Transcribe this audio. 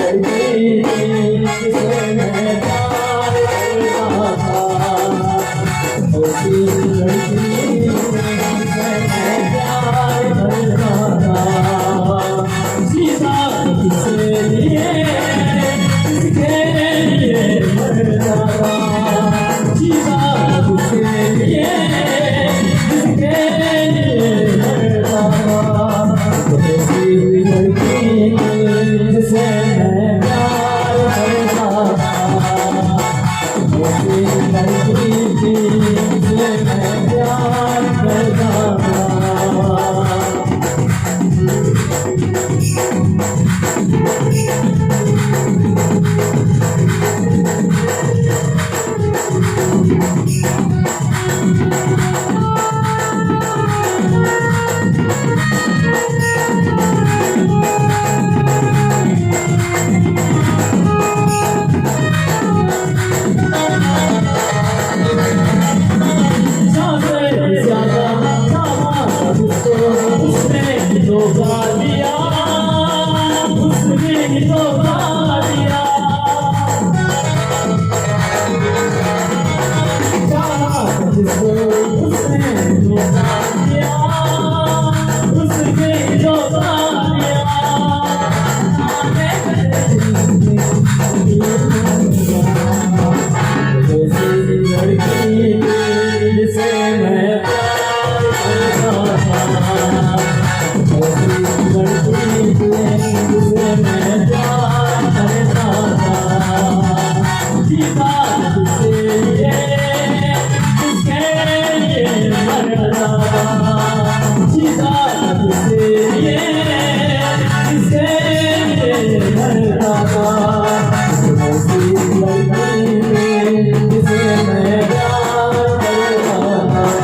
लड़की जिसे मैं प्यार करता था, उसी लड़की जिसे मैं प्यार करता था। जीता किसके लिए, किसके लिए मरता था, जीता किसके लिए, किसके लिए मरता था। ऐसी लड़की जिसे मैं प्यार करता था, ऐसी लड़की जिसे मैं प्यार करता था।